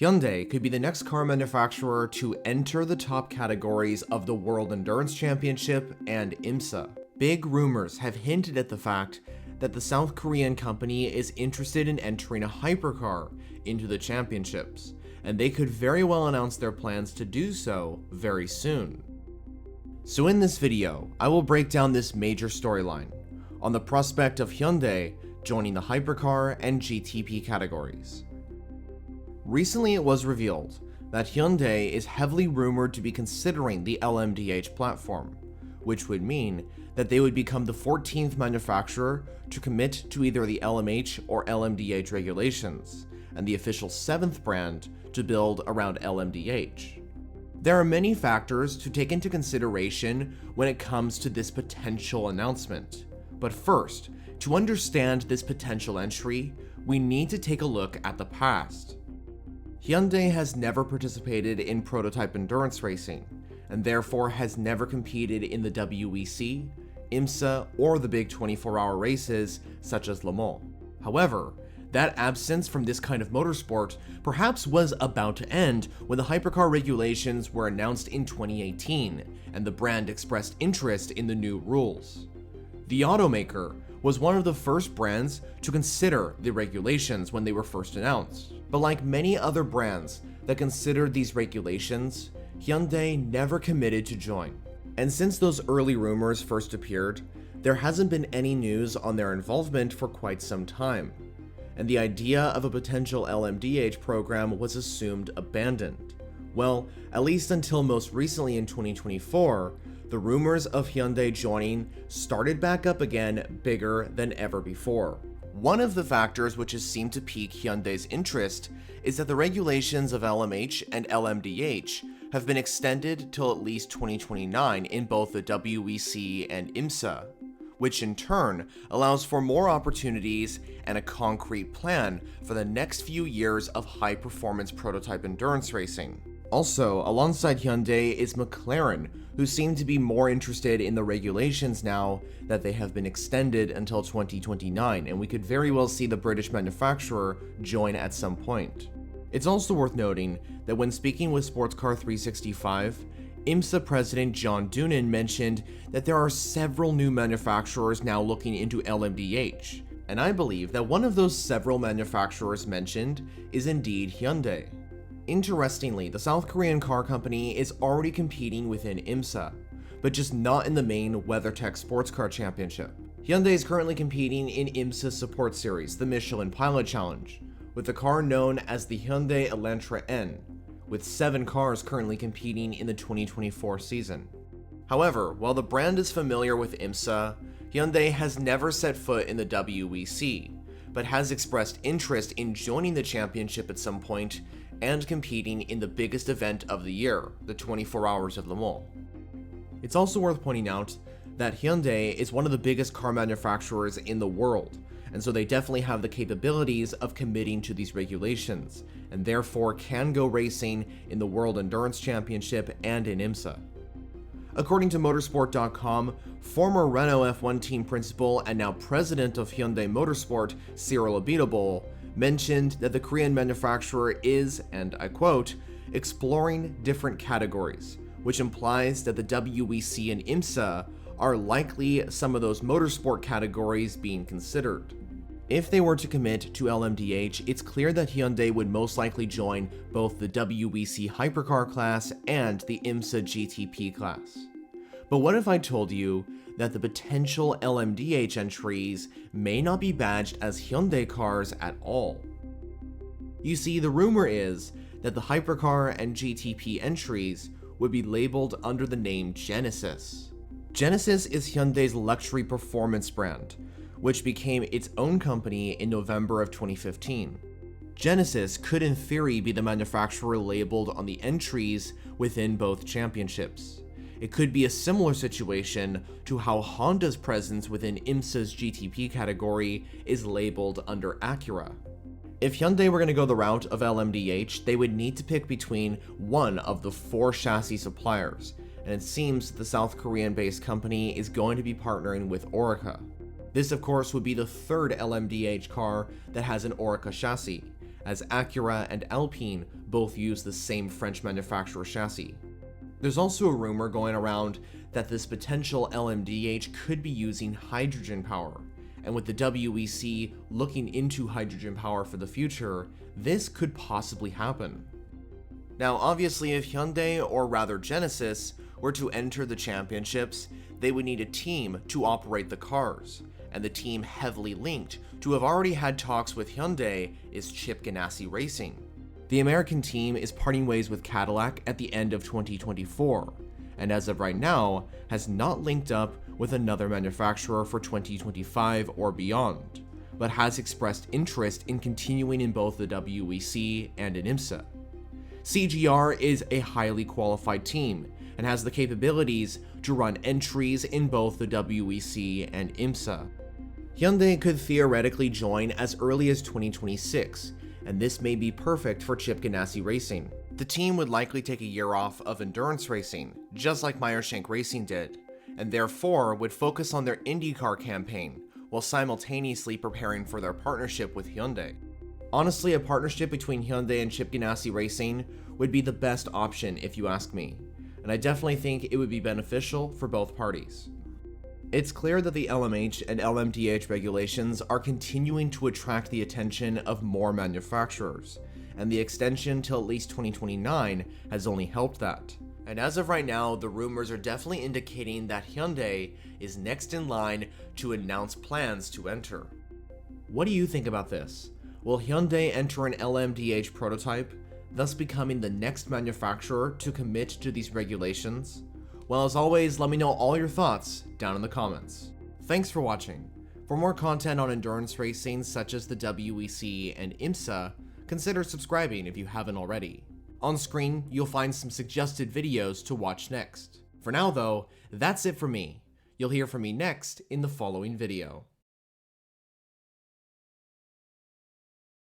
Hyundai could be the next car manufacturer to enter the top categories of the World Endurance Championship and IMSA. Big rumors have hinted at the fact that the South Korean company is interested in entering a hypercar into the championships, and they could very well announce their plans to do so very soon. So in this video, I will break down this major storyline on the prospect of Hyundai joining the hypercar and GTP categories. Recently it was revealed that Hyundai is heavily rumored to be considering the LMDh platform, which would mean that they would become the 14th manufacturer to commit to either the LMH or LMDh regulations, and the official 7th brand to build around LMDh. There are many factors to take into consideration when it comes to this potential announcement, but first, to understand this potential entry, we need to take a look at the past. Hyundai has never participated in prototype endurance racing, and therefore has never competed in the WEC, IMSA, or the big 24-hour races such as Le Mans. However, that absence from this kind of motorsport perhaps was about to end when the hypercar regulations were announced in 2018, and the brand expressed interest in the new rules. The automaker was one of the first brands to consider the regulations when they were first announced. But like many other brands that considered these regulations, Hyundai never committed to join. And since those early rumors first appeared, there hasn't been any news on their involvement for quite some time, and the idea of a potential LMDh program was assumed abandoned. Well, at least until most recently in 2024, the rumors of Hyundai joining started back up again bigger than ever before. One of the factors which has seemed to pique Hyundai's interest is that the regulations of LMH and LMDh have been extended till at least 2029 in both the WEC and IMSA, which in turn allows for more opportunities and a concrete plan for the next few years of high-performance prototype endurance racing. Also, alongside Hyundai is McLaren, who seem to be more interested in the regulations now that they have been extended until 2029, and we could very well see the British manufacturer join at some point. It's also worth noting that when speaking with Sportscar 365, IMSA President John Doonan mentioned that there are several new manufacturers now looking into LMDh, and I believe that one of those several manufacturers mentioned is indeed Hyundai. Interestingly, the South Korean car company is already competing within IMSA, but just not in the main WeatherTech Sports Car Championship. Hyundai is currently competing in IMSA's support series, the Michelin Pilot Challenge, with the car known as the Hyundai Elantra N, with 7 cars currently competing in the 2024 season. However, while the brand is familiar with IMSA, Hyundai has never set foot in the WEC, but has expressed interest in joining the championship at some point and competing in the biggest event of the year, the 24 Hours of Le Mans. It's also worth pointing out that Hyundai is one of the biggest car manufacturers in the world, and so they definitely have the capabilities of committing to these regulations, and therefore can go racing in the World Endurance Championship and in IMSA. According to motorsport.com, former Renault F1 team principal and now president of Hyundai Motorsport, Cyril Abiteboul, mentioned that the Korean manufacturer is, and I quote, exploring different categories, which implies that the WEC and IMSA are likely some of those motorsport categories being considered. If they were to commit to LMDh, it's clear that Hyundai would most likely join both the WEC Hypercar Class and the IMSA GTP Class. But what if I told you that the potential LMDh entries may not be badged as Hyundai cars at all? You see, the rumor is that the Hypercar and GTP entries would be labeled under the name Genesis. Genesis is Hyundai's luxury performance brand, which became its own company in November of 2015. Genesis could in theory be the manufacturer labeled on the entries within both championships. It could be a similar situation to how Honda's presence within IMSA's GTP category is labeled under Acura. If Hyundai were going to go the route of LMDh, they would need to pick between one of the 4 chassis suppliers, and it seems the South Korean-based company is going to be partnering with Orica. This of course would be the 3rd LMDh car that has an Orica chassis, as Acura and Alpine both use the same French manufacturer chassis. There's also a rumor going around that this potential LMDh could be using hydrogen power, and with the WEC looking into hydrogen power for the future, this could possibly happen. Now obviously, if Hyundai, or rather Genesis, were to enter the championships, they would need a team to operate the cars, and the team heavily linked to have already had talks with Hyundai is Chip Ganassi Racing. The American team is parting ways with Cadillac at the end of 2024, and as of right now, has not linked up with another manufacturer for 2025 or beyond, but has expressed interest in continuing in both the WEC and in IMSA. CGR is a highly qualified team and has the capabilities to run entries in both the WEC and IMSA. Hyundai could theoretically join as early as 2026, and this may be perfect for Chip Ganassi Racing. The team would likely take a year off of endurance racing, just like Meyershank Racing did, and therefore would focus on their IndyCar campaign, while simultaneously preparing for their partnership with Hyundai. Honestly, a partnership between Hyundai and Chip Ganassi Racing would be the best option if you ask me, and I definitely think it would be beneficial for both parties. It's clear that the LMH and LMDh regulations are continuing to attract the attention of more manufacturers, and the extension till at least 2029 has only helped that. And as of right now, the rumors are definitely indicating that Hyundai is next in line to announce plans to enter. What do you think about this? Will Hyundai enter an LMDh prototype, thus becoming the next manufacturer to commit to these regulations? Well, as always, let me know all your thoughts down in the comments. Thanks for watching. For more content on endurance racing such as the WEC and IMSA, consider subscribing if you haven't already. On screen, you'll find some suggested videos to watch next. For now though, that's it for me. You'll hear from me next in the following video.